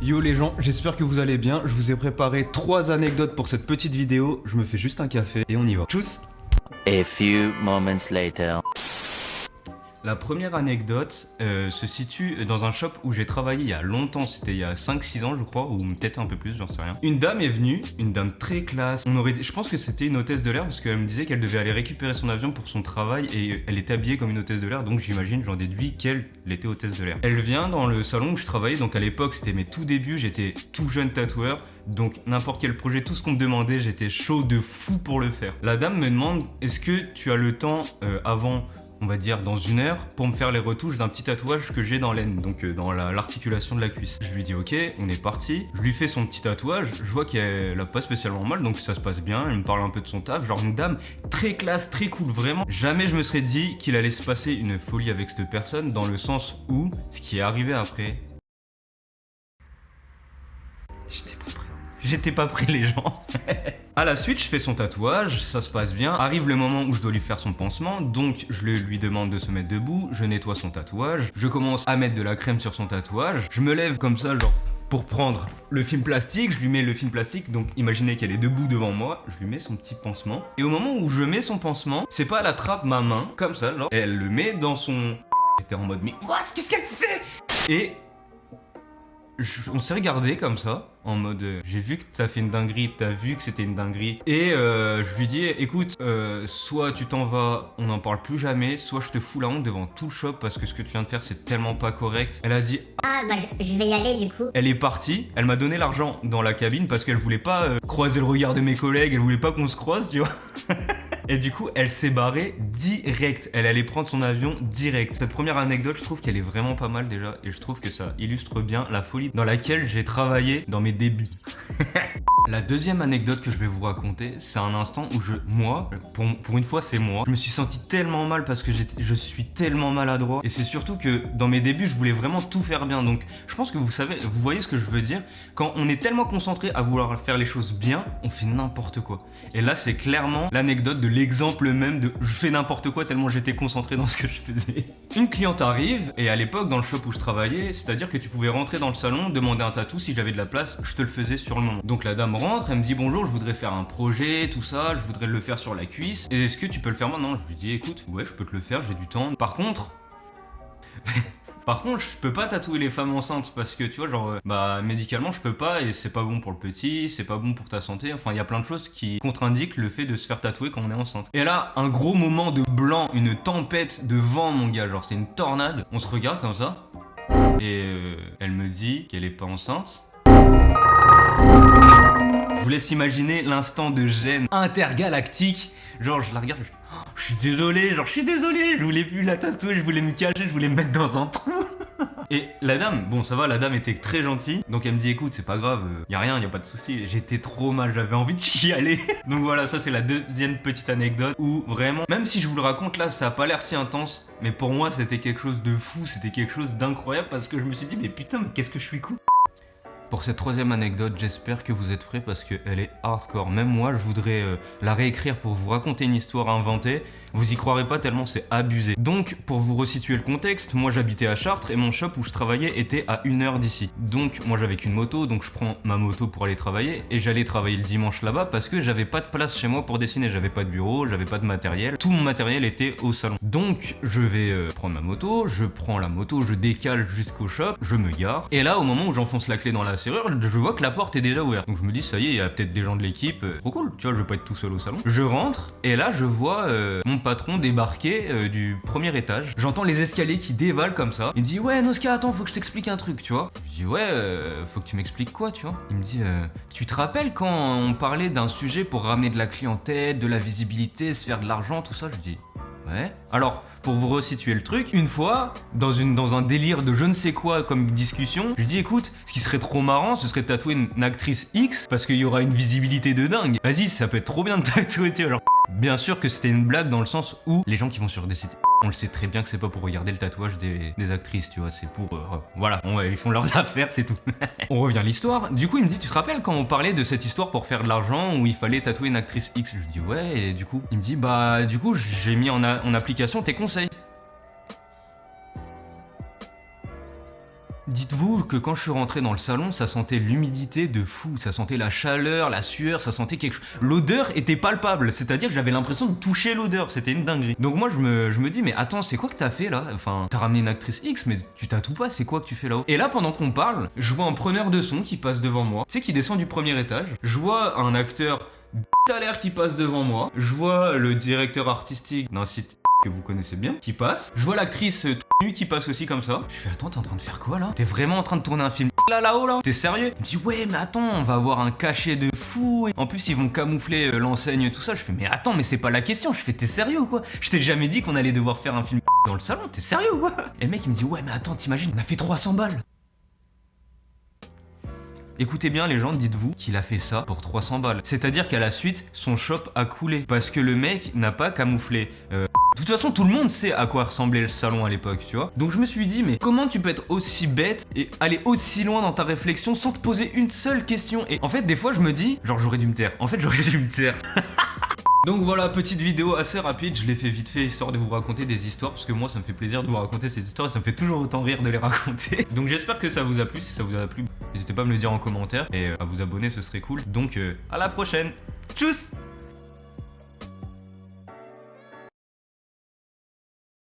Yo les gens, j'espère que vous allez bien. Je vous ai préparé 3 anecdotes pour cette petite vidéo. Je me fais juste un café et on y va. Tchuss. A few moments later. La première anecdote se situe dans un shop où j'ai travaillé il y a longtemps, c'était il y a 5-6 ans je crois, ou peut-être un peu plus, j'en sais rien. Une dame est venue, une dame très classe, je pense que c'était une hôtesse de l'air parce qu'elle me disait qu'elle devait aller récupérer son avion pour son travail et elle était habillée comme une hôtesse de l'air, donc j'imagine, j'en déduis qu'elle était hôtesse de l'air. Elle vient dans le salon où je travaillais, donc à l'époque c'était mes tout débuts, j'étais tout jeune tatoueur, donc n'importe quel projet, tout ce qu'on me demandait, j'étais chaud de fou pour le faire. La dame me demande, est-ce que tu as le temps avant, on va dire dans 1 heure, pour me faire les retouches d'un petit tatouage que j'ai dans l'aine, donc dans l'articulation de la cuisse. Je lui dis ok, on est parti. Je lui fais son petit tatouage, je vois qu'elle a pas spécialement mal, donc ça se passe bien. Elle me parle un peu de son taf, genre une dame très classe, très cool, vraiment. Jamais je me serais dit qu'il allait se passer une folie avec cette personne, dans le sens où, ce qui est arrivé après... J'étais pas prêt les gens. À la suite, je fais son tatouage, ça se passe bien. Arrive le moment où je dois lui faire son pansement, donc je lui demande de se mettre debout, je nettoie son tatouage, je commence à mettre de la crème sur son tatouage, je me lève comme ça, genre pour prendre le film plastique, je lui mets le film plastique, donc imaginez qu'elle est debout devant moi, je lui mets son petit pansement. Et au moment où je mets son pansement, c'est pas elle attrape ma main, comme ça, genre, elle le met dans son... J'étais en mode, mais what, qu'est-ce qu'elle fait? Et... on s'est regardé comme ça, en mode j'ai vu que t'as fait une dinguerie, t'as vu que c'était une dinguerie. Et je lui dis écoute, soit tu t'en vas, on n'en parle plus jamais, soit je te fous la honte devant tout le shop parce que ce que tu viens de faire c'est tellement pas correct. Elle a dit ah bah je vais y aller du coup. Elle est partie, elle m'a donné l'argent dans la cabine parce qu'elle voulait pas croiser le regard de mes collègues, elle voulait pas qu'on se croise, tu vois. Et du coup, elle s'est barrée direct. Elle allait prendre son avion direct. Cette première anecdote, je trouve qu'elle est vraiment pas mal déjà. Et je trouve que ça illustre bien la folie dans laquelle j'ai travaillé dans mes débuts. La deuxième anecdote que je vais vous raconter, c'est un instant où moi, pour une fois c'est moi, je me suis senti tellement mal parce que je suis tellement maladroit. Et c'est surtout que dans mes débuts, je voulais vraiment tout faire bien. Donc je pense que vous voyez ce que je veux dire. Quand on est tellement concentré à vouloir faire les choses bien, on fait n'importe quoi. Et là, c'est clairement l'anecdote de l'exemple même de je fais n'importe quoi tellement j'étais concentré dans ce que je faisais. Une cliente arrive, et à l'époque, dans le shop où je travaillais, c'est-à-dire que tu pouvais rentrer dans le salon, demander un tatou, si j'avais de la place, je te le faisais sur le moment. Donc la dame rentre, elle me dit bonjour, je voudrais faire un projet, tout ça, je voudrais le faire sur la cuisse. Et est-ce que tu peux le faire maintenant? Je lui dis écoute, ouais, je peux te le faire, j'ai du temps. Par contre, je peux pas tatouer les femmes enceintes parce que tu vois, genre, médicalement, je peux pas et c'est pas bon pour le petit, c'est pas bon pour ta santé. Enfin, il y a plein de choses qui contre-indiquent le fait de se faire tatouer quand on est enceinte. Et là, un gros moment de blanc, une tempête de vent, mon gars, genre, c'est une tornade. On se regarde comme ça et elle me dit qu'elle est pas enceinte. Je vous laisse imaginer l'instant de gêne intergalactique. Genre, je la regarde, je suis désolé, je voulais plus la tatouer, je voulais me cacher, je voulais me mettre dans un trou. Et la dame, bon ça va, la dame était très gentille. Donc elle me dit écoute, c'est pas grave, y a rien, y a pas de souci. J'étais trop mal, j'avais envie de chialer. Donc voilà, ça c'est la deuxième petite anecdote où vraiment, même si je vous le raconte là, ça a pas l'air si intense, mais pour moi c'était quelque chose de fou, c'était quelque chose d'incroyable parce que je me suis dit mais putain, mais qu'est-ce que je suis cool. Pour cette troisième anecdote, j'espère que vous êtes prêts parce qu'elle est hardcore. Même moi, je voudrais la réécrire pour vous raconter une histoire inventée. Vous y croirez pas tellement c'est abusé. Donc, pour vous resituer le contexte, moi j'habitais à Chartres et mon shop où je travaillais était à 1 heure d'ici. Donc, moi j'avais qu'une moto, donc je prends ma moto pour aller travailler et j'allais travailler le dimanche là-bas parce que j'avais pas de place chez moi pour dessiner. J'avais pas de bureau, j'avais pas de matériel. Tout mon matériel était au salon. Donc, je vais prendre ma moto, je prends la moto, je décale jusqu'au shop, je me gare. Et là, au moment où j'enfonce la clé dans la serrure, je vois que la porte est déjà ouverte. Donc je me dis ça y est, il y a peut-être des gens de l'équipe. Trop cool, tu vois, je vais pas être tout seul au salon. Je rentre et là je vois mon patron débarquer du premier étage. J'entends les escaliers qui dévalent comme ça. Il me dit ouais Noska, attends, faut que je t'explique un truc, tu vois. Je dis ouais, faut que tu m'expliques quoi, tu vois. Il me dit tu te rappelles quand on parlait d'un sujet pour ramener de la clientèle, de la visibilité, se faire de l'argent, tout ça. Je dis ouais. Alors, pour vous resituer le truc, une fois, dans un délire de je ne sais quoi comme discussion, je dis écoute, ce qui serait trop marrant, ce serait de tatouer une actrice X parce qu'il y aura une visibilité de dingue. Vas-y, ça peut être trop bien de tatouer, tu vois, genre. Bien sûr que c'était une blague dans le sens où les gens qui vont sur des sites, on le sait très bien que c'est pas pour regarder le tatouage des actrices, tu vois, c'est pour... voilà, ils font leurs affaires, c'est tout. On revient à l'histoire. Du coup, il me dit, tu te rappelles quand on parlait de cette histoire pour faire de l'argent où il fallait tatouer une actrice X? Je lui dis ouais, et du coup, il me dit, bah du coup, j'ai mis en application tes conseils. Dites-vous que quand je suis rentré dans le salon, ça sentait l'humidité de fou, ça sentait la chaleur, la sueur, ça sentait quelque chose. L'odeur était palpable, c'est-à-dire que j'avais l'impression de toucher l'odeur, c'était une dinguerie. Donc moi je me dis mais attends, c'est quoi que t'as fait là? Enfin, t'as ramené une actrice X, mais tu tatoues pas, c'est quoi que tu fais là-haut? Et là pendant qu'on parle, je vois un preneur de son qui passe devant moi, tu sais, qui descend du premier étage. Je vois un acteur à l'air qui passe devant moi. Je vois le directeur artistique d'un site que vous connaissez bien qui passe. Je vois l'actrice nue qui passe aussi comme ça. Je fais attends, t'es en train de faire quoi là? T'es vraiment en train de tourner un film là-haut là? T'es sérieux? Il me dit ouais mais attends, on va avoir un cachet de fou. En plus ils vont camoufler l'enseigne tout ça. Je fais mais attends, mais c'est pas la question. Je fais t'es sérieux ou quoi? Je t'ai jamais dit qu'on allait devoir faire un film dans le salon. T'es sérieux ou quoi? Et le mec il me dit ouais mais attends, t'imagines, on a fait 300 balles. Écoutez bien les gens, dites-vous qu'il a fait ça pour 300 balles. C'est-à-dire qu'à la suite, son shop a coulé. Parce que le mec n'a pas camouflé. De toute façon, tout le monde sait à quoi ressemblait le salon à l'époque, tu vois. Donc je me suis dit, mais comment tu peux être aussi bête et aller aussi loin dans ta réflexion sans te poser une seule question? Et en fait, des fois, je me dis, genre j'aurais dû me taire. En fait, j'aurais dû me taire. Donc voilà, petite vidéo assez rapide, je l'ai fait vite fait histoire de vous raconter des histoires parce que moi ça me fait plaisir de vous raconter ces histoires et ça me fait toujours autant rire de les raconter. Donc j'espère que ça vous a plu, si ça vous a plu, n'hésitez pas à me le dire en commentaire et à vous abonner, ce serait cool. Donc à la prochaine, tchuss!